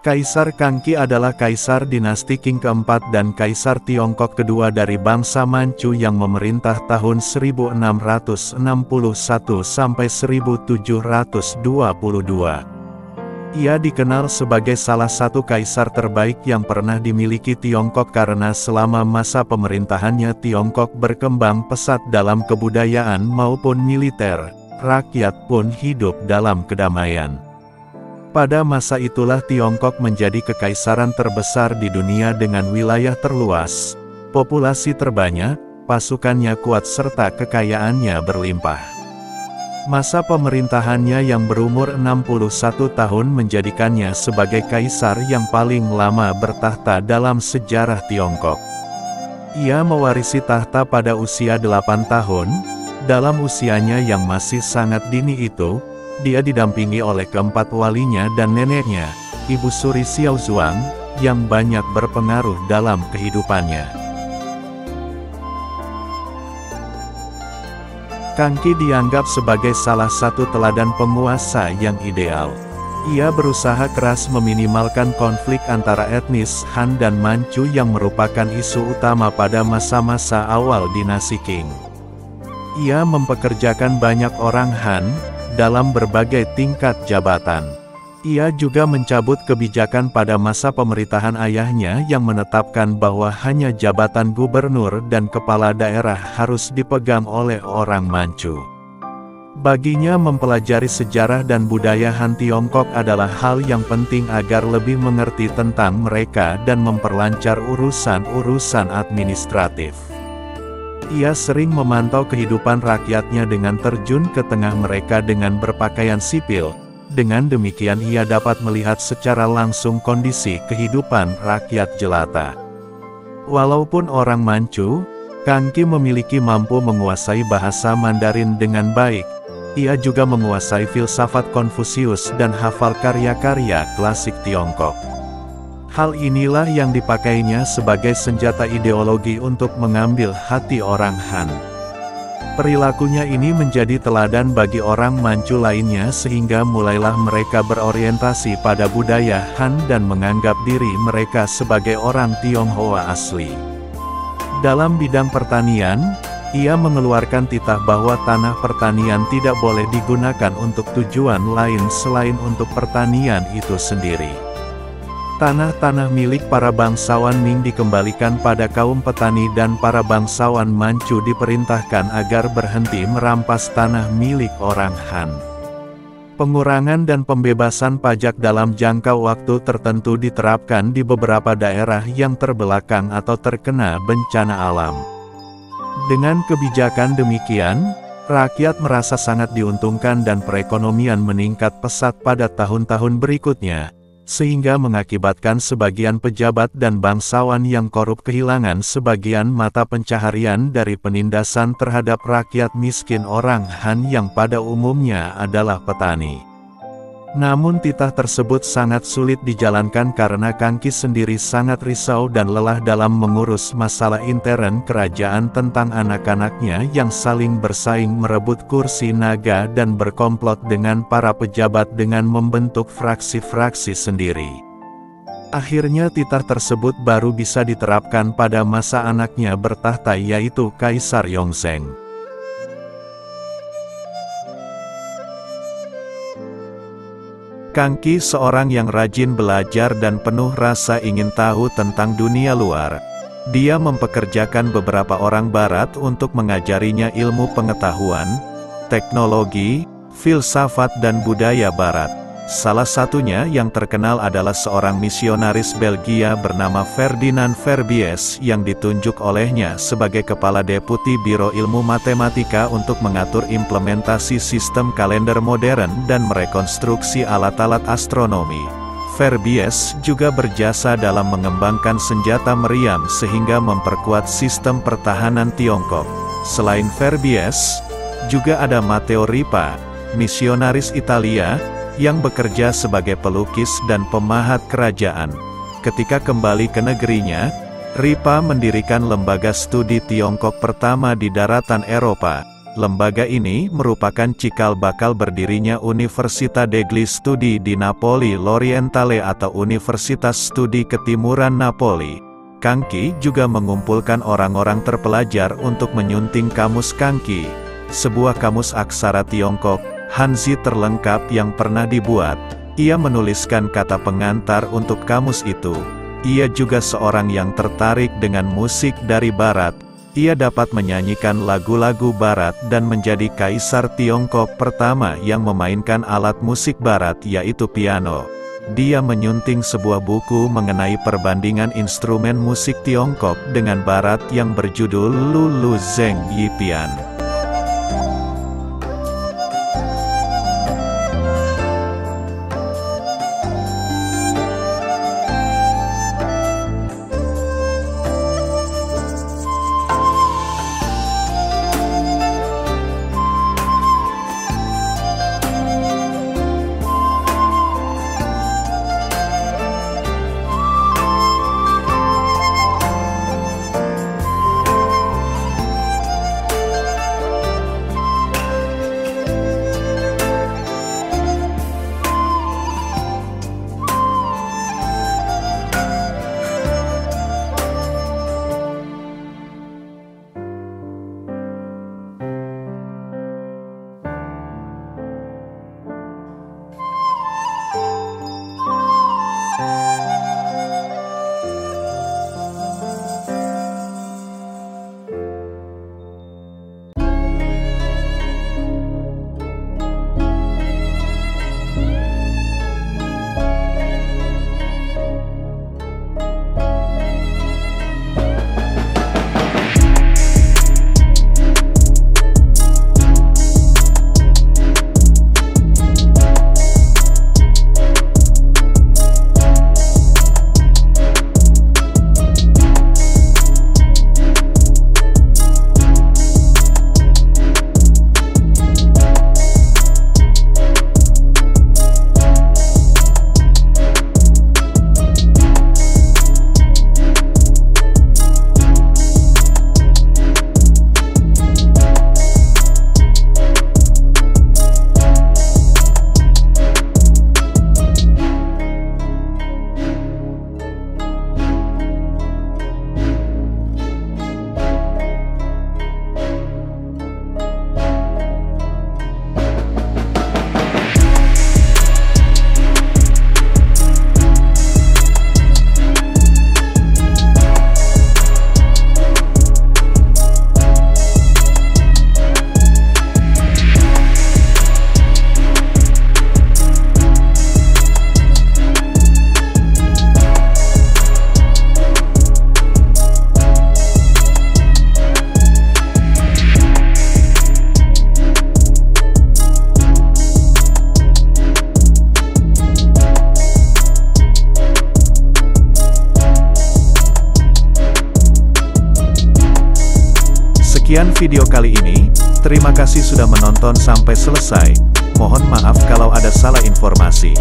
Kaisar Kangqi adalah kaisar dinasti Qing keempat dan kaisar Tiongkok kedua dari bangsa Manchu yang memerintah tahun 1661 sampai 1722. Ia dikenal sebagai salah satu kaisar terbaik yang pernah dimiliki Tiongkok karena selama masa pemerintahannya Tiongkok berkembang pesat dalam kebudayaan maupun militer, rakyat pun hidup dalam kedamaian. Pada masa itulah Tiongkok menjadi kekaisaran terbesar di dunia dengan wilayah terluas, populasi terbanyak, pasukannya kuat serta kekayaannya berlimpah. Masa pemerintahannya yang berumur 61 tahun menjadikannya sebagai kaisar yang paling lama bertahta dalam sejarah Tiongkok. Ia mewarisi tahta pada usia 8 tahun, dalam usianya yang masih sangat dini itu, dia didampingi oleh keempat walinya dan neneknya, Ibu Suri Xiaozuang, yang banyak berpengaruh dalam kehidupannya. Kangqi dianggap sebagai salah satu teladan penguasa yang ideal. Ia berusaha keras meminimalkan konflik antara etnis Han dan Manchu yang merupakan isu utama pada masa-masa awal dinasti Qing. Ia mempekerjakan banyak orang Han dalam berbagai tingkat jabatan. Ia juga mencabut kebijakan pada masa pemerintahan ayahnya yang menetapkan bahwa hanya jabatan gubernur dan kepala daerah harus dipegang oleh orang Manchu. Baginya mempelajari sejarah dan budaya Han Tiongkok adalah hal yang penting agar lebih mengerti tentang mereka dan memperlancar urusan-urusan administratif. Ia sering memantau kehidupan rakyatnya dengan terjun ke tengah mereka dengan berpakaian sipil. Dengan demikian ia dapat melihat secara langsung kondisi kehidupan rakyat jelata. Walaupun orang Manchu, Kangqi memiliki mampu menguasai bahasa Mandarin dengan baik. Ia juga menguasai filsafat Konfusius dan hafal karya-karya klasik Tiongkok. Hal inilah yang dipakainya sebagai senjata ideologi untuk mengambil hati orang Han. Perilakunya ini menjadi teladan bagi orang Manchu lainnya sehingga mulailah mereka berorientasi pada budaya Han dan menganggap diri mereka sebagai orang Tionghoa asli. Dalam bidang pertanian, ia mengeluarkan titah bahwa tanah pertanian tidak boleh digunakan untuk tujuan lain selain untuk pertanian itu sendiri. Tanah-tanah milik para bangsawan Ming dikembalikan pada kaum petani dan para bangsawan Manchu diperintahkan agar berhenti merampas tanah milik orang Han. Pengurangan dan pembebasan pajak dalam jangka waktu tertentu diterapkan di beberapa daerah yang terbelakang atau terkena bencana alam. Dengan kebijakan demikian, rakyat merasa sangat diuntungkan dan perekonomian meningkat pesat pada tahun-tahun berikutnya, sehingga mengakibatkan sebagian pejabat dan bangsawan yang korup kehilangan sebagian mata pencaharian dari penindasan terhadap rakyat miskin orang Han yang pada umumnya adalah petani. Namun titah tersebut sangat sulit dijalankan karena Kangqi sendiri sangat risau dan lelah dalam mengurus masalah intern kerajaan tentang anak-anaknya yang saling bersaing merebut kursi naga dan berkomplot dengan para pejabat dengan membentuk fraksi-fraksi sendiri. Akhirnya titah tersebut baru bisa diterapkan pada masa anaknya bertahta yaitu Kaisar Yongzheng. Kangqi seorang yang rajin belajar dan penuh rasa ingin tahu tentang dunia luar. Dia mempekerjakan beberapa orang barat untuk mengajarinya ilmu pengetahuan, teknologi, filsafat dan budaya barat. Salah satunya yang terkenal adalah seorang misionaris Belgia bernama Ferdinand Verbies yang ditunjuk olehnya sebagai Kepala Deputi Biro Ilmu Matematika untuk mengatur implementasi sistem kalender modern dan merekonstruksi alat-alat astronomi. Verbies juga berjasa dalam mengembangkan senjata meriam sehingga memperkuat sistem pertahanan Tiongkok. Selain Verbies, juga ada Matteo Ripa, misionaris Italia, yang bekerja sebagai pelukis dan pemahat kerajaan. Ketika kembali ke negerinya, Ripa mendirikan lembaga studi Tiongkok pertama di daratan Eropa, Lembaga ini merupakan cikal bakal berdirinya Università degli Studi di Napoli l'Orientale atau Universitas Studi Ketimuran Napoli. Kangki juga mengumpulkan orang-orang terpelajar untuk menyunting kamus Kangki, sebuah kamus aksara Tiongkok, Hanzi terlengkap yang pernah dibuat. Ia menuliskan kata pengantar untuk kamus itu. Ia juga seorang yang tertarik dengan musik dari Barat. Ia dapat menyanyikan lagu-lagu Barat dan menjadi kaisar Tiongkok pertama yang memainkan alat musik Barat yaitu piano. Dia menyunting sebuah buku mengenai perbandingan instrumen musik Tiongkok dengan Barat yang berjudul Lu Lu Zheng Yi Pian. Sekian video kali ini, terima kasih sudah menonton sampai selesai. Mohon maaf kalau ada salah informasi.